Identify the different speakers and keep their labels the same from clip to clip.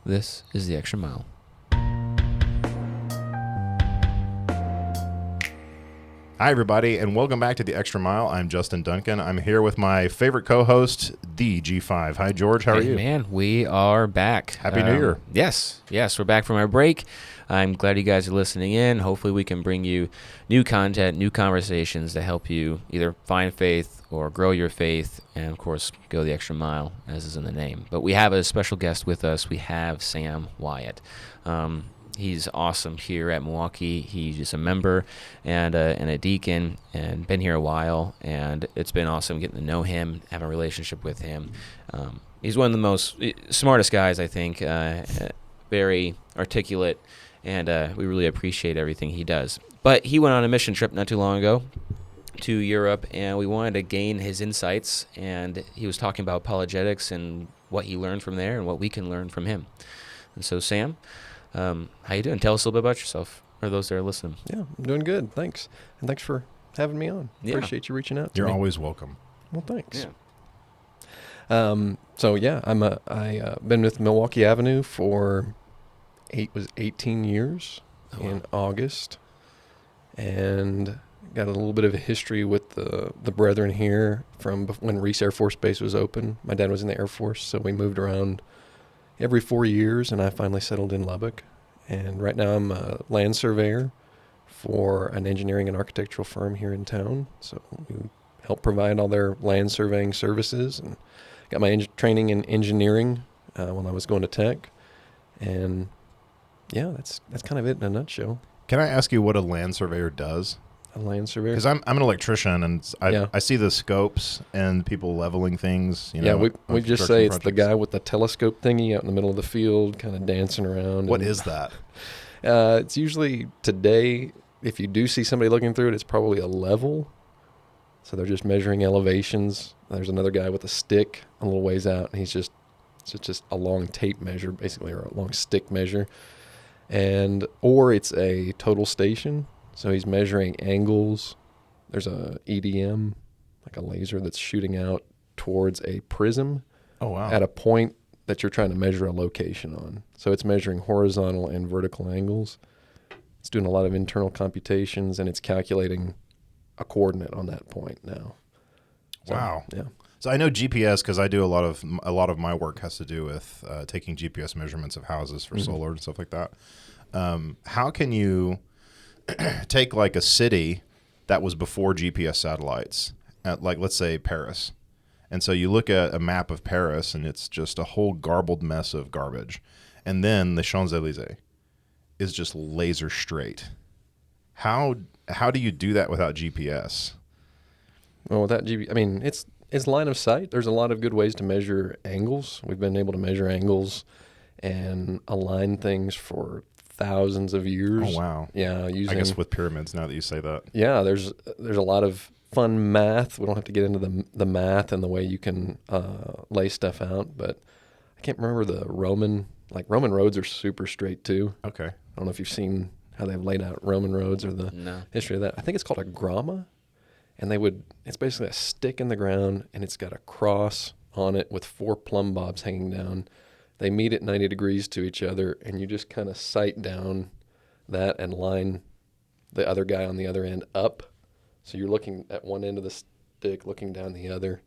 Speaker 1: This is The Extra Mile.
Speaker 2: Hi, everybody, and welcome back to The Extra Mile. I'm Justin Duncan. I'm here with my favorite co-host, the G5. Hi, George. How are you?
Speaker 1: Man, we are back.
Speaker 2: Happy New Year.
Speaker 1: Yes, we're back from our break. I'm glad you guys are listening in. Hopefully we can bring you new content, new conversations to help you either find faith or grow your faith and, of course, go the extra mile, as is in the name. But we have a special guest with us. We have Sam Wyatt. He's awesome here at Milwaukee. He's just a member and a deacon and been here a while, and it's been awesome getting to know him, have a relationship with him. He's one of the most smartest guys, I think, very articulate, and we really appreciate everything he does. But he went on a mission trip not too long ago to Europe, and we wanted to gain his insights, and he was talking about apologetics and what he learned from there and what we can learn from him. And so, Sam, how you doing? Tell us a little bit about yourself, or those that are listening.
Speaker 3: Yeah, I'm doing good. Thanks. And thanks for having me on.
Speaker 1: Yeah.
Speaker 3: Appreciate you reaching out to
Speaker 2: You're
Speaker 3: me.
Speaker 2: always welcome.
Speaker 3: Well, thanks.
Speaker 1: Yeah.
Speaker 3: I've been with Milwaukee Avenue for 18 years in August, and got a little bit of a history with the brethren here from when Reese Air Force Base was open. My dad was in the Air Force, so we moved around every 4 years, and I finally settled in Lubbock. And right now I'm a land surveyor for an engineering and architectural firm here in town. So we help provide all their land surveying services, and got my training in engineering when I was going to tech. And yeah, that's kind of it in a nutshell.
Speaker 2: Can I ask you what a land surveyor does?
Speaker 3: A land surveyor?
Speaker 2: Because I'm an electrician, and I see the scopes and people leveling things.
Speaker 3: We just say it's the
Speaker 2: projects.
Speaker 3: guy with the telescope thingy out in the middle of the field, kind of dancing around.
Speaker 2: What is that?
Speaker 3: It's usually today, if you do see somebody looking through it, it's probably a level. So they're just measuring elevations. There's another guy with a stick a little ways out, and it's just a long tape measure, basically, or a long stick measure. Or it's a total station. So he's measuring angles. There's a EDM, like a laser that's shooting out towards a prism.
Speaker 2: Oh, wow.
Speaker 3: At a point that you're trying to measure a location on. So it's measuring horizontal and vertical angles. It's doing a lot of internal computations, and it's calculating a coordinate on that point now. So,
Speaker 2: Wow.
Speaker 3: Yeah.
Speaker 2: So I know GPS because I do a lot of my work has to do with taking GPS measurements of houses for solar and stuff like that. How can you take like a city that was before GPS satellites, like let's say Paris, and so you look at a map of Paris and it's just a whole garbled mess of garbage, and then the Champs-Élysées is just laser straight. How do you do that without GPS?
Speaker 3: Well, without GPS, it's line of sight. There's a lot of good ways to measure angles. We've been able to measure angles and align things for thousands of years.
Speaker 2: Oh, wow.
Speaker 3: Yeah,
Speaker 2: I guess with pyramids, now that you say that.
Speaker 3: Yeah, there's a lot of fun math. We don't have to get into the math and the way you can lay stuff out, but I can't remember the Roman roads are super straight too.
Speaker 2: Okay.
Speaker 3: I don't know if you've seen how they've laid out Roman roads or the history of that. I think it's called a grama, and it's basically a stick in the ground, and it's got a cross on it with 4 plumb bobs hanging down. They meet at 90 degrees to each other, and you just kind of sight down that and line the other guy on the other end up. So you're looking at one end of the stick, looking down the other,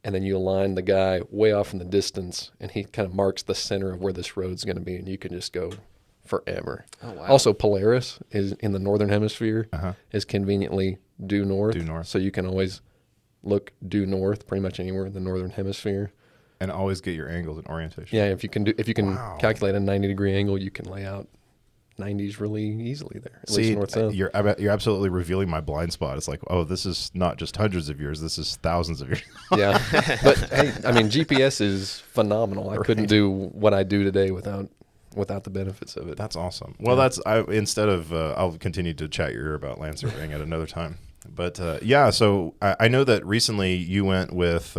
Speaker 3: and then you align the guy way off in the distance, and he kind of marks the center of where this road's going to be, and you can just go forever.
Speaker 1: Oh, wow.
Speaker 3: Also, Polaris is in the northern hemisphere, is conveniently due north.
Speaker 2: Due north.
Speaker 3: So you can always look due north pretty much anywhere in the northern hemisphere.
Speaker 2: And always get your angles and orientation.
Speaker 3: Yeah, if you can
Speaker 2: Wow.
Speaker 3: calculate a 90-degree angle, you can lay out 90s really easily there. At least north-south.
Speaker 2: You're absolutely revealing my blind spot. It's like, oh, this is not just hundreds of years. This is thousands of years.
Speaker 3: Yeah, but hey, GPS is phenomenal. I couldn't do what I do today without the benefits of it.
Speaker 2: That's awesome. Well, I'll continue to chat your ear about land surveying at another time. But so I know that recently you went with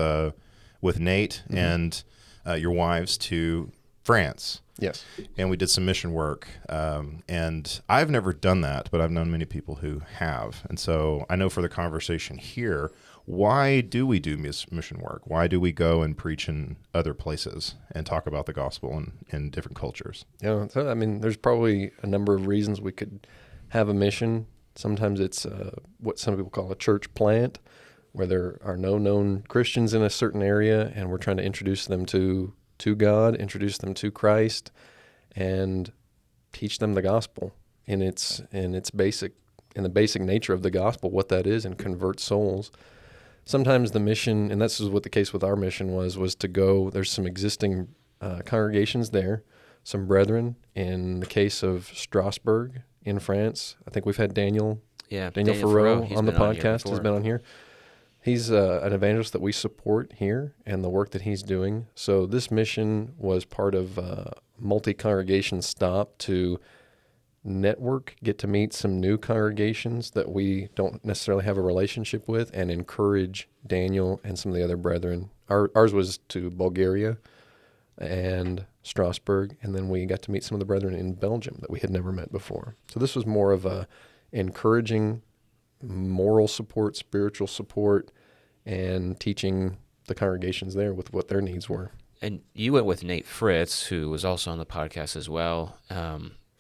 Speaker 2: Nate and your wives to France.
Speaker 3: Yes.
Speaker 2: And we did some mission work. And I've never done that, but I've known many people who have. And so I know for the conversation here, why do we do mission work? Why do we go and preach in other places and talk about the gospel in different cultures?
Speaker 3: Yeah, so, I mean, there's probably a number of reasons we could have a mission. Sometimes it's what some people call a church plant, where there are no known Christians in a certain area, and we're trying to introduce them to God, introduce them to Christ, and teach them the gospel in the basic nature of the gospel, what that is, and convert souls. Sometimes the mission, and this is what the case with our mission was to go. There's some existing congregations there, some brethren. In the case of Strasbourg in France, I think we've had Daniel Farreau on the podcast. Has been on here. He's an evangelist that we support here and the work that he's doing. So this mission was part of a multi-congregation stop to network, get to meet some new congregations that we don't necessarily have a relationship with, and encourage Daniel and some of the other brethren. Ours was to Bulgaria and Strasbourg, and then we got to meet some of the brethren in Belgium that we had never met before. So this was more of a encouraging moral support, spiritual support, and teaching the congregations there with what their needs were.
Speaker 1: And you went with Nate Fritz, who was also on the podcast as well.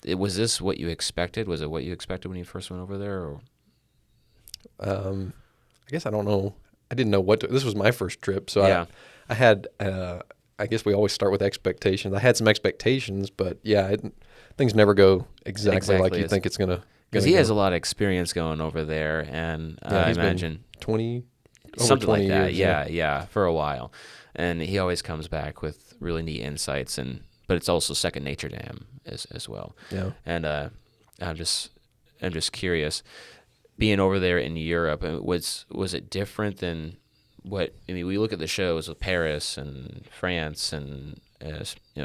Speaker 1: Was this what you expected? Was it what you expected when you first went over there? Or?
Speaker 3: I guess I don't know. I didn't know this was my first trip, so
Speaker 1: yeah.
Speaker 3: I had, I guess we always start with expectations. I had some expectations, but yeah, things never go exactly like you think it's going to.
Speaker 1: Because he has a lot of experience going over there, and I imagine
Speaker 3: 20
Speaker 1: something like that.
Speaker 3: years,
Speaker 1: Yeah, for a while, and he always comes back with really neat insights, but it's also second nature to him as well.
Speaker 3: Yeah,
Speaker 1: and I'm just curious, being over there in Europe, was it different than what? I mean, we look at the shows of Paris and France and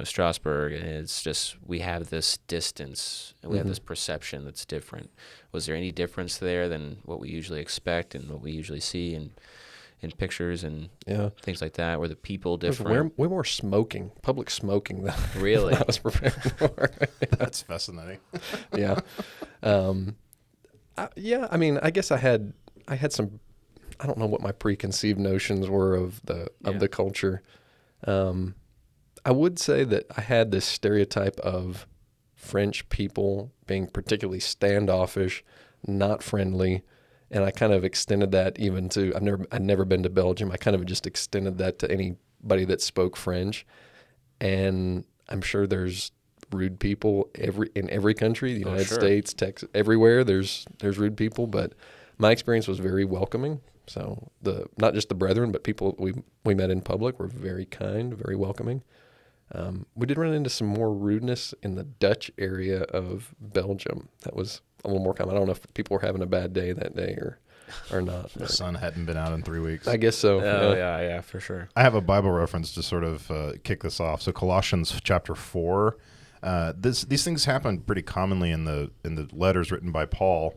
Speaker 1: Strasbourg, and it's just we have this distance and we have this perception that's different. Was there any difference there than what we usually expect and what we usually see in pictures and things like that? Were the people different?
Speaker 3: Way more smoking, public smoking than
Speaker 1: really
Speaker 3: I was prepared for.
Speaker 2: That's fascinating.
Speaker 3: Yeah, I mean, I guess I had some. I don't know what my preconceived notions were of the culture. I would say that I had this stereotype of French people being particularly standoffish, not friendly, and I kind of extended that even to I'd never been to Belgium. I kind of just extended that to anybody that spoke French, and I'm sure there's rude people in every country, the United States, Texas, everywhere. There's rude people, but my experience was very welcoming. So not just the brethren, but people we met in public were very kind, very welcoming. We did run into some more rudeness in the Dutch area of Belgium. That was a little more common. I don't know if people were having a bad day that day or not.
Speaker 2: The sun hadn't been out in 3 weeks.
Speaker 3: I guess so.
Speaker 1: Oh, yeah, for sure.
Speaker 2: I have a Bible reference to sort of kick this off. So Colossians chapter 4. These things happen pretty commonly in the letters written by Paul,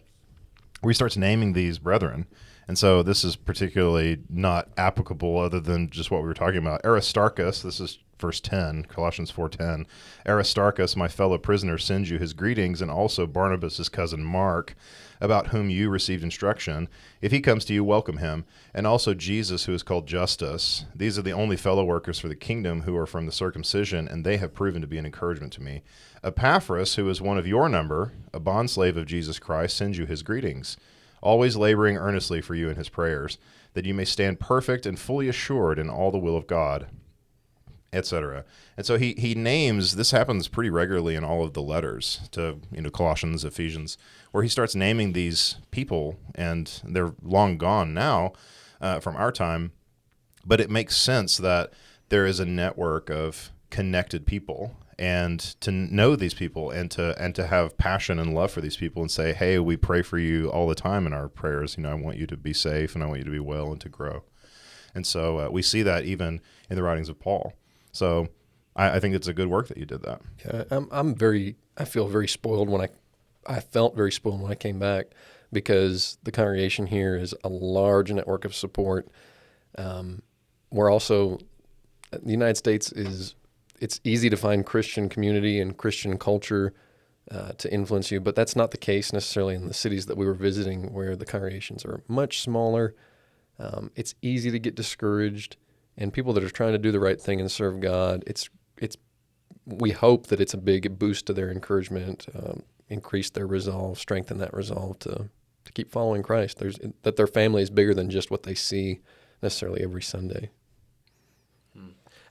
Speaker 2: where he starts naming these brethren. And so this is particularly not applicable other than just what we were talking about. Aristarchus, this is verse 10, Colossians 4:10. Aristarchus, my fellow prisoner, sends you his greetings, and also Barnabas, his cousin Mark, about whom you received instruction. If he comes to you, welcome him. And also Jesus, who is called Justus. These are the only fellow workers for the kingdom who are from the circumcision, and they have proven to be an encouragement to me. Epaphras, who is one of your number, a bondslave of Jesus Christ, sends you his greetings, always laboring earnestly for you in his prayers, that you may stand perfect and fully assured in all the will of God, etc. And so he names, this happens pretty regularly in all of the letters to Colossians, Ephesians, where he starts naming these people, and they're long gone now from our time, but it makes sense that there is a network of connected people, and to know these people and to have passion and love for these people and say, hey, we pray for you all the time in our prayers. I want you to be safe and I want you to be well and to grow. And so we see that even in the writings of Paul. So I think it's a good work that you did that.
Speaker 3: Yeah, I feel very spoiled I felt very spoiled when I came back, because the congregation here is a large network of support. We're also, the United States it's easy to find Christian community and Christian culture to influence you, but that's not the case necessarily in the cities that we were visiting, where the congregations are much smaller. It's easy to get discouraged, and people that are trying to do the right thing and serve God, we hope that it's a big boost to their encouragement, increase their resolve, strengthen that resolve to keep following Christ. That their family is bigger than just what they see necessarily every Sunday.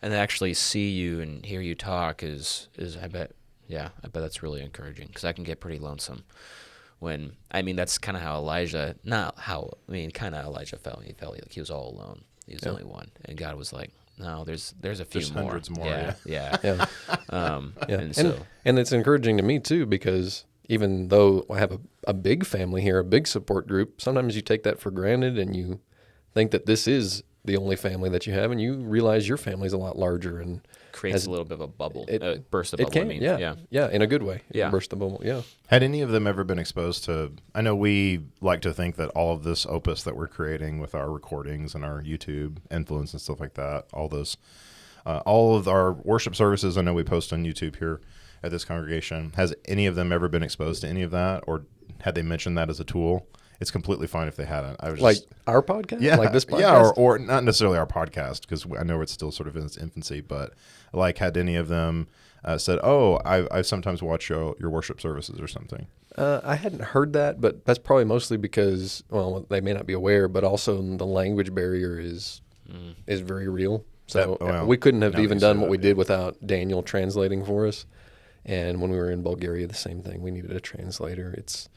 Speaker 1: And to actually see you and hear you talk is I bet that's really encouraging, because I can get pretty lonesome when, that's kind of how Elijah felt. He felt like he was all alone. He was the only one. And God was like, no, there's a few more.
Speaker 2: Hundreds more.
Speaker 1: Yeah.
Speaker 3: And it's encouraging to me too, because even though I have a big family here, a big support group, sometimes you take that for granted and you think that this is the only family that you have, and you realize your family's a lot larger and
Speaker 1: creates a little bit of a bubble, burst the bubble.
Speaker 3: It can, yeah, in a good way.
Speaker 1: Yeah,
Speaker 3: burst the bubble. Yeah.
Speaker 2: Had any of them ever been exposed to? I know we like to think that all of this opus that we're creating with our recordings and our YouTube influence and stuff like that, all of our worship services, I know we post on YouTube here at this congregation. Has any of them ever been exposed to any of that, or had they mentioned that as a tool? It's completely fine if they hadn't. I was
Speaker 3: like our podcast,
Speaker 2: like
Speaker 3: this podcast,
Speaker 2: or not necessarily our podcast, because I know it's still sort of in its infancy. But like, had any of them said, "Oh, I sometimes watch your worship services" or something?
Speaker 3: I hadn't heard that, but that's probably mostly because, well, they may not be aware, but also the language barrier is very real. So we couldn't have even done what we did without Daniel translating for us. And when we were in Bulgaria, the same thing. We needed a translator. It's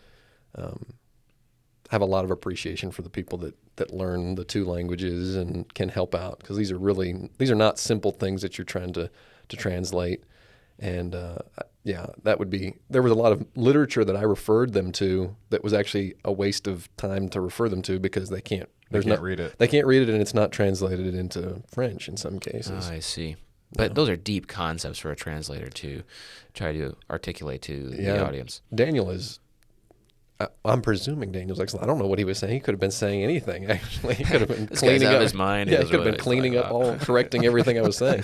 Speaker 3: I have a lot of appreciation for the people that learn the two languages and can help out, because these are not simple things that you're trying to translate. And there was a lot of literature that I referred them to that was actually a waste of time to refer them to, because they can't
Speaker 2: read it.
Speaker 3: They can't read it, and it's not translated into French in some cases.
Speaker 1: Oh, I see. But those are deep concepts for a translator to try to articulate to the audience.
Speaker 3: Daniel is. I'm presuming Daniel's excellent. I don't know what he was saying. He could have been saying anything, actually. He could have been cleaning up
Speaker 1: his mind.
Speaker 3: Yeah, he could have been cleaning up correcting everything I was saying.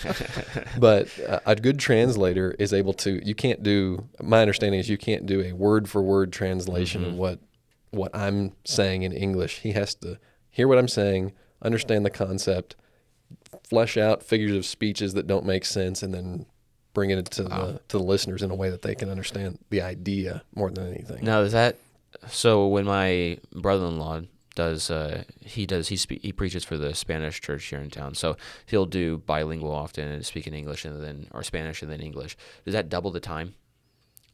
Speaker 3: But a good translator is able to, my understanding is you can't do a word-for-word translation of what I'm saying in English. He has to hear what I'm saying, understand the concept, flesh out figures of speeches that don't make sense, and then bring it to the listeners in a way that they can understand the idea more than anything.
Speaker 1: Now, so when my brother-in-law he preaches for the Spanish church here in town, so he'll do bilingual often and speak in English or Spanish and then English. Does that double the time?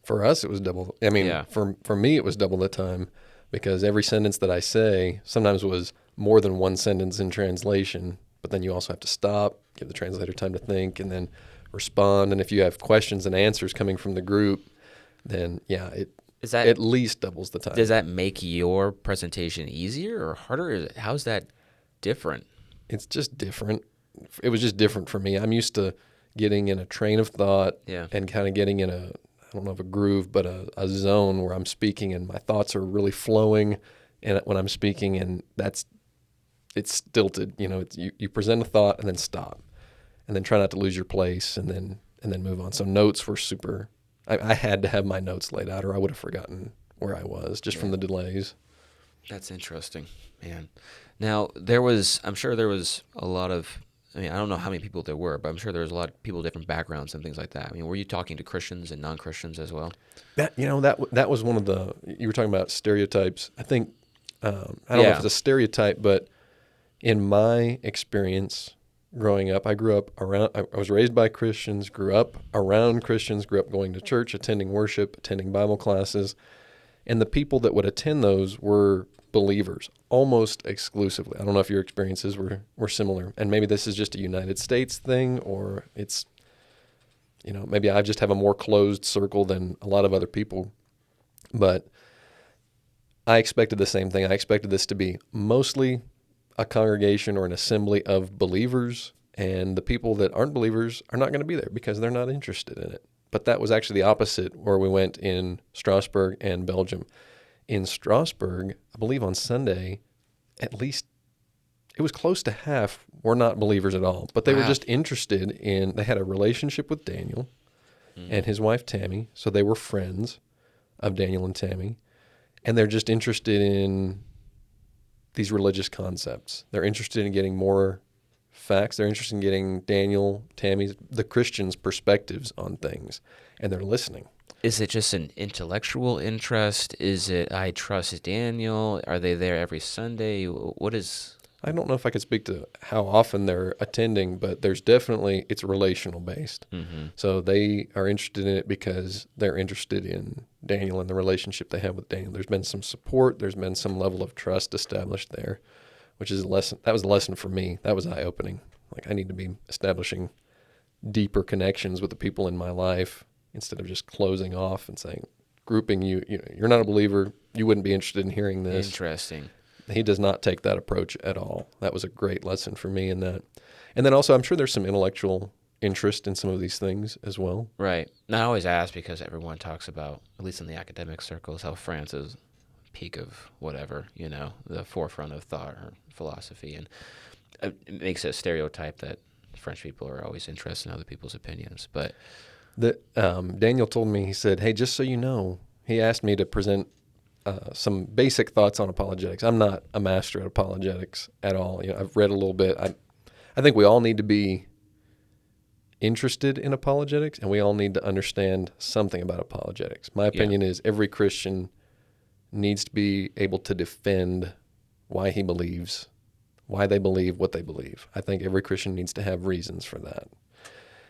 Speaker 3: For us, it was double. For me, it was double the time, because every sentence that I say sometimes was more than one sentence in translation, but then you also have to stop, give the translator time to think, and then respond. And if you have questions and answers coming from the group, then it at least doubles the time.
Speaker 1: Does that make your presentation easier or harder? How's that different?
Speaker 3: It's just different. It was just different for me. I'm used to getting in a train of thought and kind of getting in I don't know if a groove, but a zone where I'm speaking and my thoughts are really flowing when I'm speaking, and it's stilted. You present a thought and then stop, and then try not to lose your place, and then move on. So notes were super. I had to have my notes laid out, or I would have forgotten where I was just from the delays.
Speaker 1: That's interesting, man. Now, I'm sure there was a lot of, I don't know how many people there were, but I'm sure there was a lot of people with different backgrounds and things like that. Were you talking to Christians and non-Christians as well?
Speaker 3: That was one of you were talking about stereotypes. I think, I don't know if it's a stereotype, but in my experience, growing up, I was raised by Christians, grew up around Christians, grew up going to church, attending worship, attending Bible classes, and the people that would attend those were believers, almost exclusively. I don't know if your experiences were similar, and maybe this is just a United States thing, or it's, maybe I just have a more closed circle than a lot of other people, but I expected the same thing. I expected this to be mostly a congregation or an assembly of believers, and the people that aren't believers are not going to be there because they're not interested in it. But that was actually the opposite where we went in Strasbourg and Belgium. In Strasbourg, I believe on Sunday, at least it was close to half were not believers at all, but they were just interested they had a relationship with Daniel and his wife Tammy, so they were friends of Daniel and Tammy, and they're just interested in these religious concepts. They're interested in getting more facts. They're interested in getting Daniel, Tammy's, the Christians' perspectives on things, and they're listening.
Speaker 1: Is it just an intellectual interest? Is it, I trust Daniel? Are they there every Sunday? What is...
Speaker 3: I don't know if I could speak to how often they're attending, but there's definitely, it's relational based.
Speaker 1: Mm-hmm.
Speaker 3: So they are interested in it because they're interested in Daniel and the relationship they have with Daniel. There's been some support. There's been some level of trust established there, which is a lesson. That was a lesson for me. That was eye-opening. Like, I need to be establishing deeper connections with the people in my life instead of just closing off and saying, grouping you know, you're not a believer. You wouldn't be interested in hearing this.
Speaker 1: Interesting.
Speaker 3: He does not take that approach at all. That was a great lesson for me in that. And then also, I'm sure there's some intellectual interest in some of these things as well.
Speaker 1: Right. Now, I always ask because everyone talks about, at least in the academic circles, how France is peak of whatever, you know, the forefront of thought or philosophy. And it makes it a stereotype that French people are always interested in other people's opinions. But
Speaker 3: Daniel told me, he said, hey, just so you know, he asked me to present some basic thoughts on apologetics. I'm not a master at apologetics at all. You know, I've read a little bit. I think we all need to be interested in apologetics, and we all need to understand something about apologetics. My opinion is every Christian needs to be able to defend why he believes, why they believe what they believe. I think every Christian needs to have reasons for that.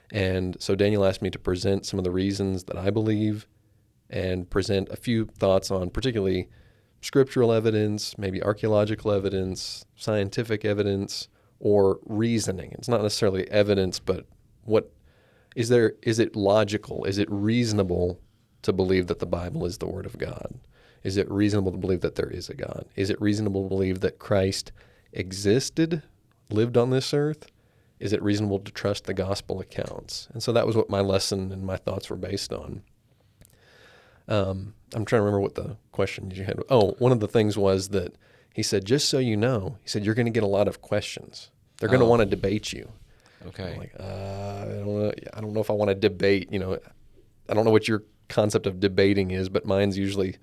Speaker 3: And so Daniel asked me to present some of the reasons that I believe and present a few thoughts on particularly scriptural evidence, maybe archaeological evidence, scientific evidence, or reasoning. It's not necessarily evidence, but what is there? Is it logical? Is it reasonable to believe that the Bible is the Word of God? Is it reasonable to believe that there is a God? Is it reasonable to believe that Christ existed, lived on this earth? Is it reasonable to trust the gospel accounts? And so that was what my lesson and my thoughts were based on. I'm trying to remember what the question you had. Oh, one of the things was that he said, just so you know, he said, you're going to get a lot of questions. They're going to want to debate you.
Speaker 1: okay.
Speaker 3: I'm like, I don't know if I want to debate, you know, I don't know what your concept of debating is, but mine's usually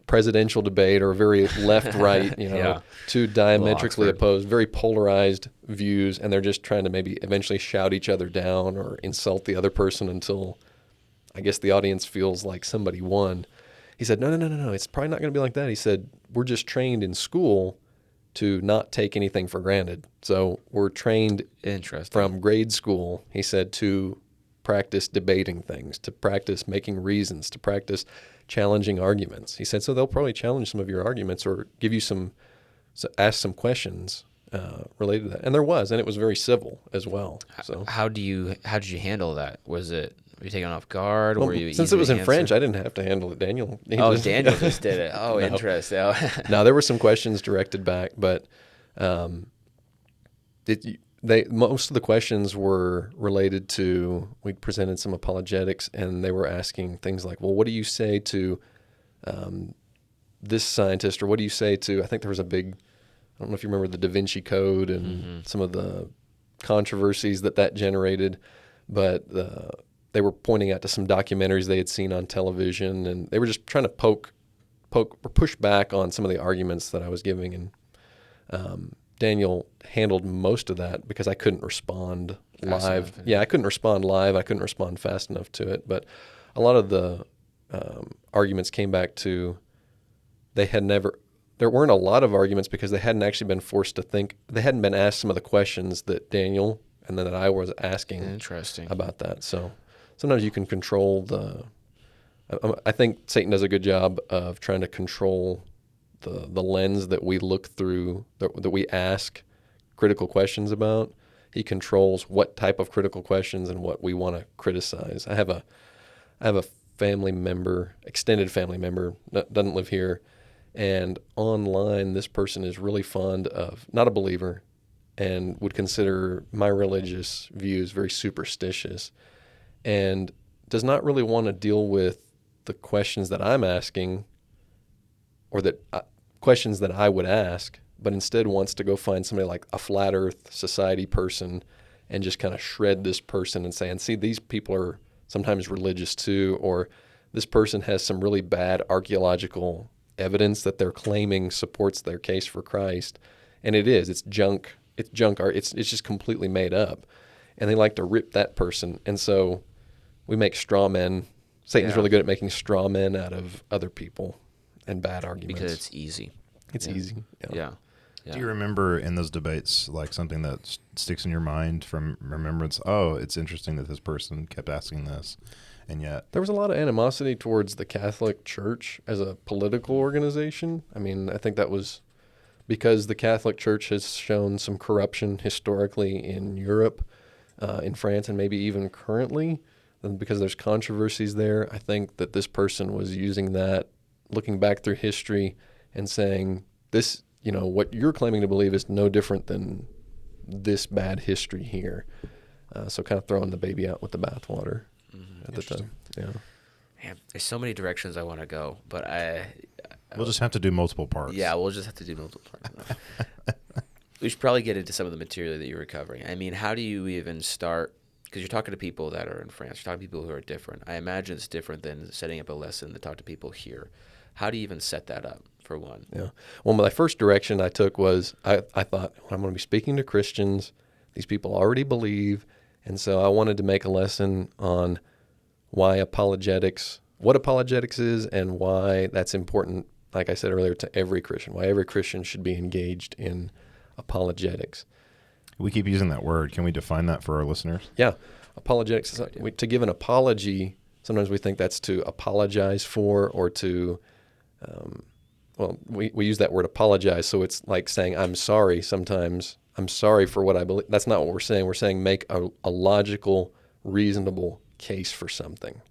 Speaker 3: presidential debate or very left-right, you know, two diametrically opposed, very polarized views, and they're just trying to maybe eventually shout each other down or insult the other person until I guess the audience feels like somebody won. He said, no, it's probably not going to be like that. He said, we're just trained in school to not take anything for granted. So we're trained from grade school, he said, to practice debating things, to practice making reasons, to practice challenging arguments. He said, so they'll probably challenge some of your arguments or give you ask some questions related to that. And there was, and it was very civil as well. So
Speaker 1: how did you handle that? Were you taken off guard?
Speaker 3: Well,
Speaker 1: were you
Speaker 3: since it was in French, I didn't have to handle it. Daniel
Speaker 1: Daniel just did it. Oh,
Speaker 3: No.
Speaker 1: interesting.
Speaker 3: No, there were some questions directed back, but most of the questions were related to, we presented some apologetics, and they were asking things like, well, what do you say to this scientist, or what do you say to, I think there was a big, I don't know if you remember the Da Vinci Code and some of the controversies that generated, but they were pointing out to some documentaries they had seen on television, and they were just trying to poke or push back on some of the arguments that I was giving. And Daniel handled most of that because I couldn't respond live. I couldn't respond live. I couldn't respond fast enough to it. But a lot of the arguments came back to there weren't a lot of arguments because they hadn't actually been forced to think. They hadn't been asked some of the questions that Daniel and then that I was asking about that. So sometimes you can control I think Satan does a good job of trying to control the lens that we look through, that we ask critical questions about. He controls what type of critical questions and what we want to criticize. I have a family member, extended family member, doesn't live here, and online this person is really fond of, not a believer, and would consider my religious views very superstitious, and does not really want to deal with the questions that I'm asking, or questions that I would ask, but instead wants to go find somebody like a flat earth society person and just kind of shred this person and say, and see, these people are sometimes religious too, or this person has some really bad archaeological evidence that they're claiming supports their case for Christ, and it is. It's junk. It's junk art. It's just completely made up, and they like to rip that person. And so we make straw men. Satan's really good at making straw men out of other people and bad arguments
Speaker 1: because it's easy.
Speaker 3: It's easy.
Speaker 1: Yeah.
Speaker 2: Do you remember in those debates, like something that sticks in your mind from remembrance? Oh, it's interesting that this person kept asking this, and yet
Speaker 3: there was a lot of animosity towards the Catholic Church as a political organization. I mean, I think that was because the Catholic Church has shown some corruption historically in Europe, in France, and maybe even currently. And because there's controversies there, I think that this person was using that, looking back through history and saying, this, what you're claiming to believe is no different than this bad history here. So kind of throwing the baby out with the bathwater at the time. Yeah.
Speaker 1: Man, there's so many directions I want to go, but
Speaker 2: we'll just have to do multiple parts.
Speaker 1: Yeah, we'll just have to do multiple parts. We should probably get into some of the material that you were covering. I mean, how do you even start? Because you're talking to people that are in France. You're talking to people who are different. I imagine it's different than setting up a lesson to talk to people here. How do you even set that up, for one?
Speaker 3: Yeah. Well, my first direction I took was I thought, well, I'm going to be speaking to Christians. These people already believe. And so I wanted to make a lesson on what apologetics is and why that's important, like I said earlier, to every Christian, why every Christian should be engaged in apologetics.
Speaker 2: We keep using that word. Can we define that for our listeners?
Speaker 3: Yeah. Apologetics, to give an apology, sometimes we think that's to apologize for or to, we use that word apologize, so it's like saying I'm sorry sometimes. I'm sorry for what I believe. That's not what we're saying. We're saying make a logical, reasonable case for something.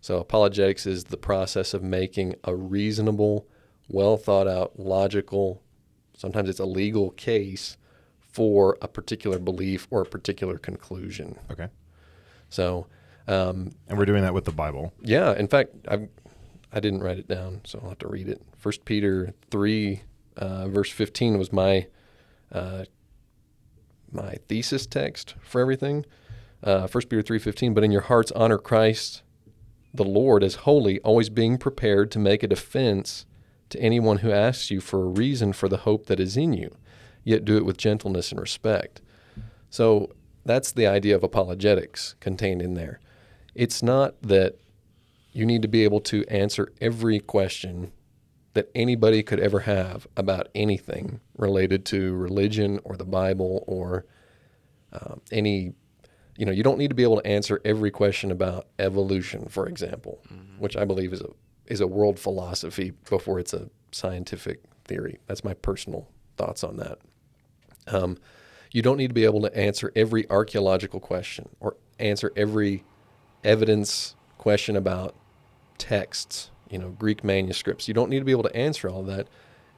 Speaker 3: So apologetics is the process of making a reasonable, well thought out, logical, sometimes it's a legal case for a particular belief or a particular conclusion.
Speaker 2: Okay.
Speaker 3: So,
Speaker 2: and we're doing that with the Bible.
Speaker 3: Yeah. In fact, I didn't write it down, so I'll have to read it. 1 Peter 3, verse 15 was my thesis text for everything. 1 Peter 3:15, but in your hearts honor Christ the Lord as holy, always being prepared to make a defense to anyone who asks you for a reason for the hope that is in you, yet do it with gentleness and respect. So that's the idea of apologetics contained in there. It's not that you need to be able to answer every question that anybody could ever have about anything related to religion or the Bible or you don't need to be able to answer every question about evolution, for example, which I believe is a world philosophy before it's a scientific theory. That's my personal thoughts on that. You don't need to be able to answer every archaeological question or answer every evidence question about texts, Greek manuscripts. You don't need to be able to answer all that.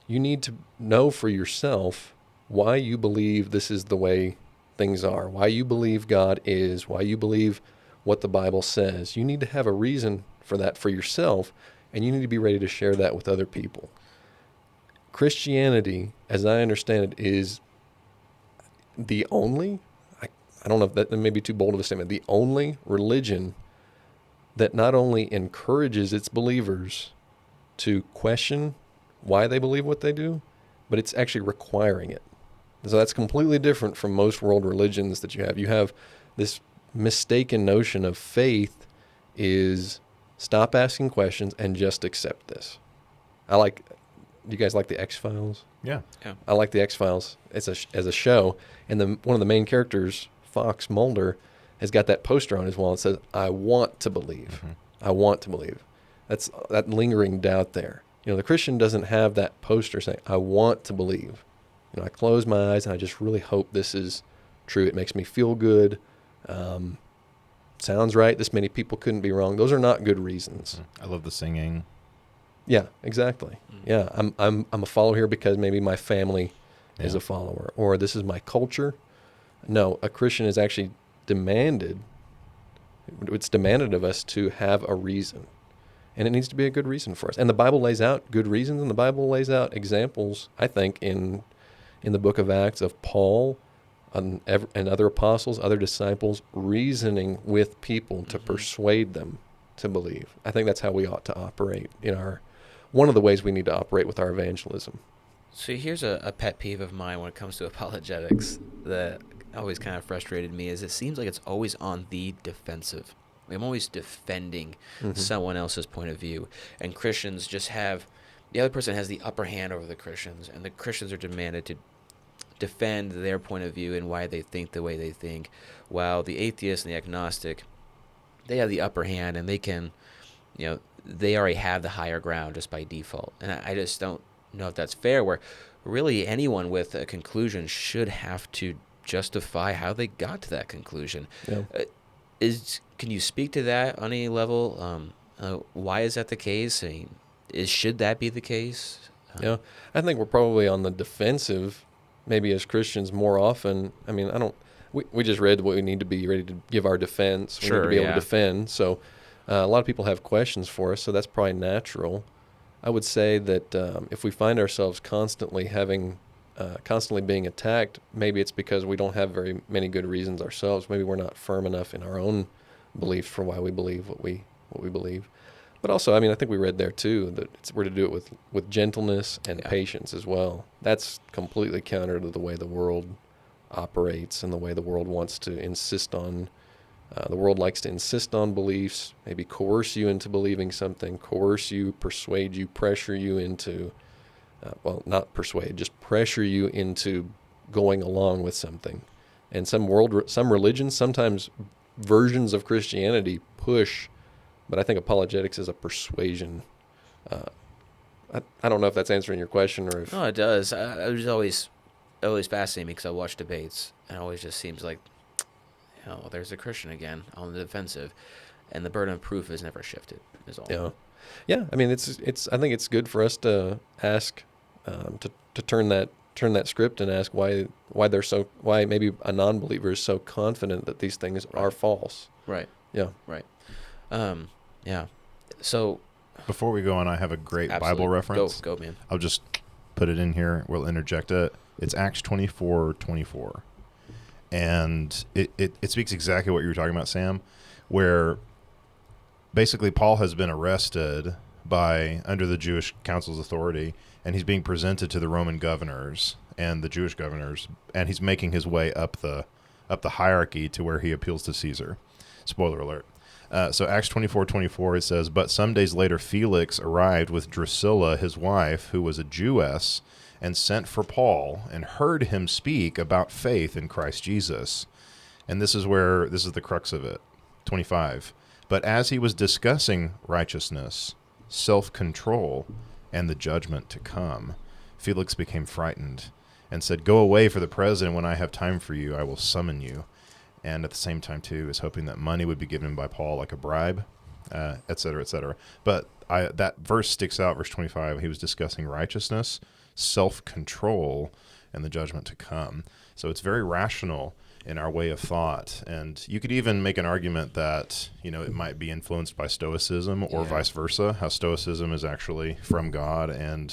Speaker 3: You need to know for yourself why you believe this is the way things are, why you believe God is, why you believe what the Bible says. You need to have a reason for that for yourself, and you need to be ready to share that with other people. Christianity, as I understand it, is the only, I don't know if that may be too bold of a statement, the only religion that not only encourages its believers to question why they believe what they do, but it's actually requiring it. So that's completely different from most world religions that you have. You have this mistaken notion of faith is stop asking questions and just accept this. Do you guys like the X-Files?
Speaker 2: Yeah.
Speaker 3: I like the X-Files as a show. And one of the main characters, Fox Mulder, has got that poster on his wall that says, I want to believe. Mm-hmm. I want to believe. That's that lingering doubt there. The Christian doesn't have that poster saying, I want to believe. I close my eyes and I just really hope this is true. It makes me feel good. Sounds right. This many people couldn't be wrong. Those are not good reasons.
Speaker 2: I love the singing.
Speaker 3: Yeah, exactly. Yeah, I'm a follower here because maybe my family is a follower, or this is my culture. No, a Christian is actually demanded. It's demanded of us to have a reason, and it needs to be a good reason for us. And the Bible lays out good reasons, and the Bible lays out examples, I think, in the book of Acts of Paul and other apostles, other disciples, reasoning with people to persuade them to believe. I think that's how we ought to operate in our one of the ways we need to operate with our evangelism.
Speaker 1: So here's a pet peeve of mine when it comes to apologetics that always kind of frustrated me is it seems like it's always on the defensive. I'm always defending someone else's point of view, and Christians just have the other person has the upper hand over the Christians, and the Christians are demanded to defend their point of view and why they think the way they think, while the atheist and the agnostic, they have the upper hand and they can, they already have the higher ground just by default. And I just don't know if that's fair, where really anyone with a conclusion should have to justify how they got to that conclusion.
Speaker 3: Yeah.
Speaker 1: Can you speak to that on any level? Why is that the case? I mean, should that be the case?
Speaker 3: Yeah, I think we're probably on the defensive, maybe as Christians more often. I mean, we just read what we need to be ready to give our defense. We need to be able to defend. So a lot of people have questions for us, so that's probably natural. I would say that if we find ourselves constantly being attacked, maybe it's because we don't have very many good reasons ourselves. Maybe we're not firm enough in our own beliefs for why we believe what we believe. But also, I mean, I think we read there too that we're to do it with gentleness and patience as well. That's completely counter to the way the world operates and the way the world wants to insist on. The world likes to insist on beliefs, maybe coerce you into believing something, coerce you, persuade you, pressure you into, not persuade, just pressure you into going along with something. And some religions, sometimes versions of Christianity push, but I think apologetics is a persuasion. I don't know if that's answering your question or if...
Speaker 1: No, it does. It was always fascinating because I watch debates, and it always just seems like, there's a Christian again on the defensive, and the burden of proof is never shifted. Is all.
Speaker 3: Yeah. I mean, it's. I think it's good for us to ask, to turn that script and ask why maybe a non-believer is so confident that these things are false.
Speaker 1: Right.
Speaker 3: Yeah.
Speaker 1: Right. Yeah. So
Speaker 2: before we go on, I have a great Bible reference.
Speaker 1: Go, man.
Speaker 2: I'll just put it in here. We'll interject it. It's Acts 24:24. And it speaks exactly what you were talking about, Sam, where basically Paul has been arrested under the Jewish council's authority, and he's being presented to the Roman governors and the Jewish governors, and he's making his way up the hierarchy to where he appeals to Caesar. Spoiler alert. So Acts 24:24, it says, "But some days later Felix arrived with Drusilla, his wife, who was a Jewess, and sent for Paul and heard him speak about faith in Christ Jesus." And this is the crux of it. 25. "But as he was discussing righteousness, self-control, and the judgment to come, Felix became frightened and said, 'Go away for the present. When I have time for you, I will summon you.' And at the same time, too, is hoping that money would be given by Paul like a bribe, et cetera, et cetera. But that verse sticks out, verse 25. He was discussing righteousness, self-control, and the judgment to come. So it's very rational in our way of thought. And you could even make an argument that, it might be influenced by Stoicism or vice versa, how Stoicism is actually from God and,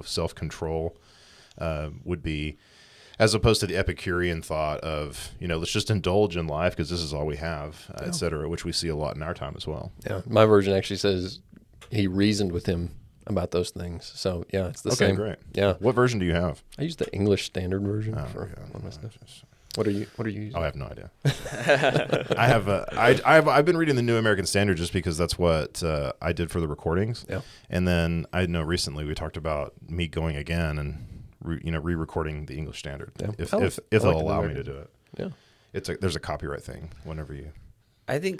Speaker 2: self-control would be, as opposed to the Epicurean thought of, let's just indulge in life because this is all we have, et cetera, which we see a lot in our time as well.
Speaker 3: Yeah, my version actually says he reasoned with him about those things. So, yeah, it's the same.
Speaker 2: Okay, great.
Speaker 3: Yeah.
Speaker 2: What version do you have?
Speaker 3: I use the English Standard Version for one of my stuff. What are you using?
Speaker 2: I have no idea. I've been reading the New American Standard just because that's what I did for the recordings. Yeah. And then I know recently we talked about me going again and re-recording the English Standard if they'll allow me to do it.
Speaker 3: Yeah.
Speaker 2: There's a copyright thing whenever you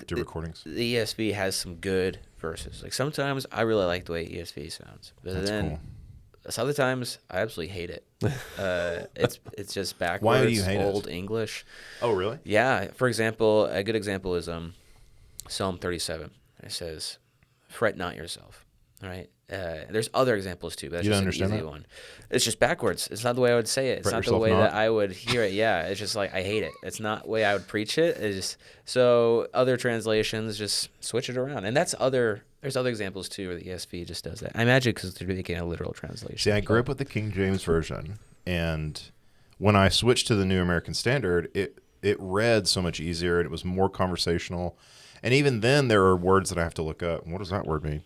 Speaker 2: do recordings.
Speaker 1: The ESV has some good verses. Like sometimes I really like the way ESV sounds, but
Speaker 2: That's
Speaker 1: then
Speaker 2: cool.
Speaker 1: Some other times I absolutely hate it. It's just backwards.
Speaker 2: Why do you hate
Speaker 1: old
Speaker 2: it?
Speaker 1: English.
Speaker 2: Oh, really?
Speaker 1: Yeah. For example, a good example is Psalm 37. It says, "Fret not yourself." All right. There's other examples too, but that's just an easy one. It's just backwards. It's not the way I would say it. It's not the way that I would hear it. Yeah, it's just like I hate it. It's not the way I would preach it. So other translations just switch it around, and there's other examples too where the ESV just does that. I imagine because they're making a literal translation.
Speaker 2: See, I grew up with the King James Version, and when I switched to the New American Standard, it read so much easier, and it was more conversational. And even then, there are words that I have to look up. What does that word mean?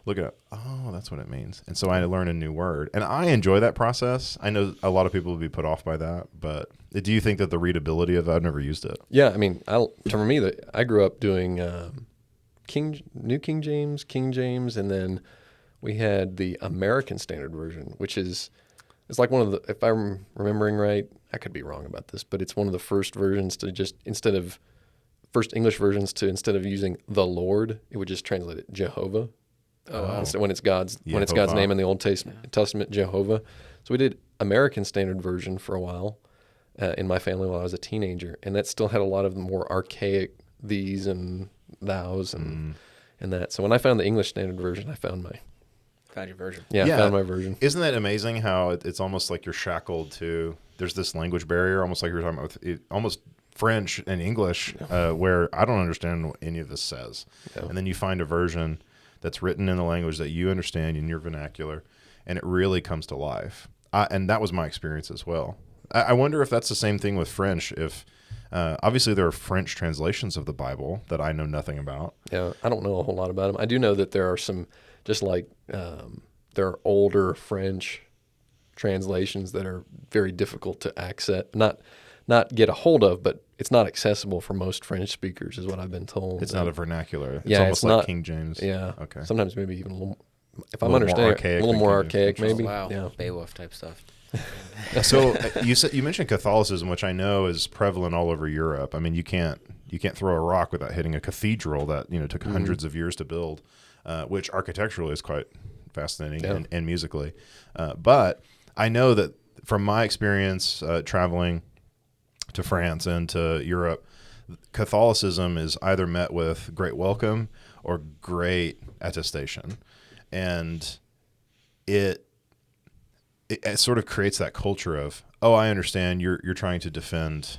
Speaker 2: look it up. Oh, that's what it means. And so I learn a new word. And I enjoy that process. I know a lot of people would be put off by that, but do you think that the readability of it, I've never used it.
Speaker 3: Yeah, I mean, for me, I grew up doing New King James, and then we had the American Standard Version, which it's like one of the, if I'm remembering right, I could be wrong about this, but it's one of the first versions to just, instead of using the Lord, it would just translate it Jehovah. When it's God's name in the Old Testament, Jehovah. So we did American Standard Version for a while in my family while I was a teenager, and that still had a lot of the more archaic these and thous and that. So when I found the English Standard Version, I found
Speaker 1: your version.
Speaker 3: I found my version.
Speaker 2: Isn't that amazing how it's almost like you're shackled to, there's this language barrier, almost like you were talking about with almost French and English, where I don't understand what any of this says. Yeah. And then you find a version that's written in the language that you understand in your vernacular, and it really comes to life. And that was my experience as well. I wonder if that's the same thing with French. If obviously there are French translations of the Bible that I know nothing about.
Speaker 3: Yeah, I don't know a whole lot about them. I do know that there are some, just like there are older French translations that are very difficult to access, not get a hold of, but it's not accessible for most French speakers, is what I've been told.
Speaker 2: It's not a vernacular. It's almost like King James.
Speaker 3: Yeah.
Speaker 2: Okay.
Speaker 3: Sometimes maybe even a little, if I'm understanding, a little more archaic, maybe.
Speaker 1: Oh, wow.
Speaker 3: Yeah.
Speaker 1: Beowulf type stuff.
Speaker 2: So you mentioned Catholicism, which I know is prevalent all over Europe. I mean, you can't throw a rock without hitting a cathedral that took hundreds of years to build, which architecturally is quite fascinating and musically. But I know that from my experience traveling to France and to Europe, Catholicism is either met with great welcome or great attestation, and it sort of creates that culture of, oh, I understand you're trying to defend